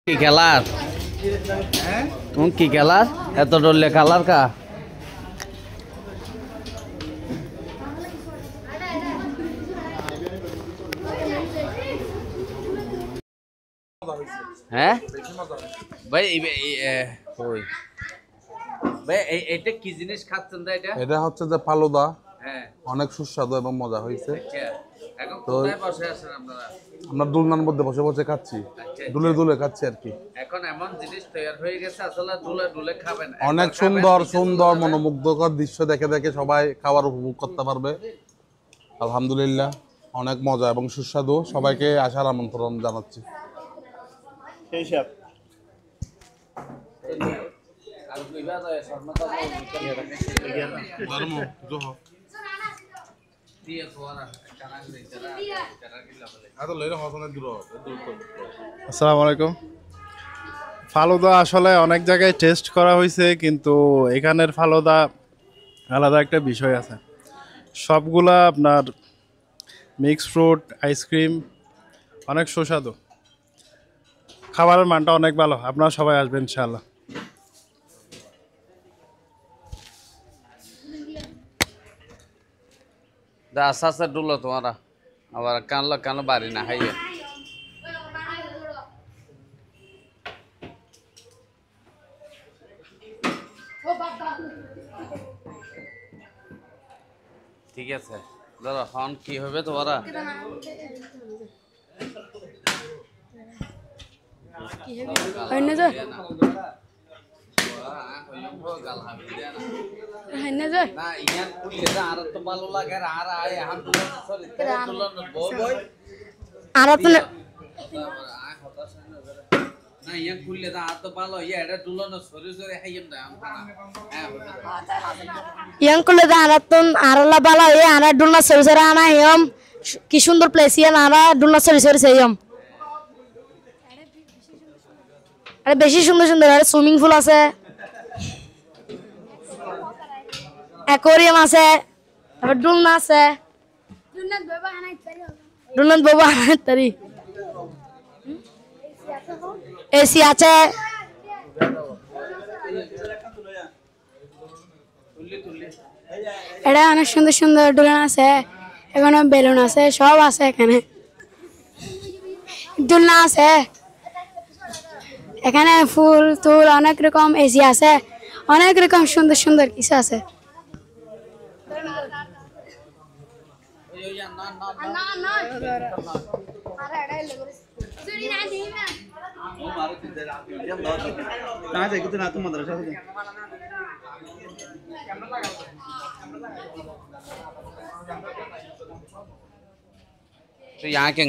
কি খেলার তুমি কি খেলার এত ডরলে খেলার কা হ্যাঁ ভাই ওই ভাই এটা কি জিনিস খাচ্ছেন না এটা হচ্ছে যে ফালুদা। হ্যাঁ অনেক সুস্বাদু এবং মজা হয়েছে। এখন কোথায় বসে আছেন আপনারা? আমরা দুলনার মধ্যে বসে বসে খাচ্ছি, দুলে দুলে খাচ্ছি আর কি। এখন এমন জিনিস তৈরি হয়ে গেছে আসলে দুলে দুলে খাবেন। অনেক সুন্দর সুন্দর মনোমুগ্ধকর দৃশ্য দেখে দেখে সবাই খাবার উপভোগ করতে পারবে। আলহামদুলিল্লাহ অনেক মজা এবং সুস্বাদু। সবাইকে আসার আমন্ত্রণ জানাচ্ছি। আসসালামু আলাইকুম। ফালুদা আসলে অনেক জায়গায় টেস্ট করা হয়েছে, কিন্তু এখানের ফালুদা আলাদা একটা বিষয় আছে। সবগুলা আপনার মিক্স ফ্রুট, আইসক্রিম, অনেক সুস্বাদু। খাবারের মানটা অনেক ভালো। আপনারা সবাই আসবেন ইনশাআল্লাহ। আস্তে আস্তে ডুলো তোমারা আবার কানলো কানলো বাড়ি না হাইয়ে ঠিক আছে ধরো এখন কি হবে তোমারা না ইয়ান কুলিয়ে আর তো ভালো লাগে আর আয় এখন সরি তুলন বই আর তো না ইয়ান কুলিয়ে আর তো ভালো ইয়া এটা তুলন সরি সরি হাইম না হ্যাঁ ইয়াঙ্কুলে দা আরাতন আরালা বালা এ আরা দুলনা সরিসরা আনা হেম কি সুন্দর প্লেস ইয়ান আরা দুলনা সরিসরা সেয়ম আরে বেশি সুন্দর সুন্দর আর সুইমিং পুল আছে, অ্যাকোয়ারিয়াম আছে, তারপর দুলনা আছে, দুলনা বাবা তারি এসি আছে, এটা অনেক সুন্দর সুন্দর দোলনা আছে, এখানে বেলুন আছে, সব আছে এখানে, দোলনা আছে, এখানে ফুল টুল অনেক রকম এসি আছে, অনেক রকম সুন্দর সুন্দর কিছু আছে। तो यहाँ क्या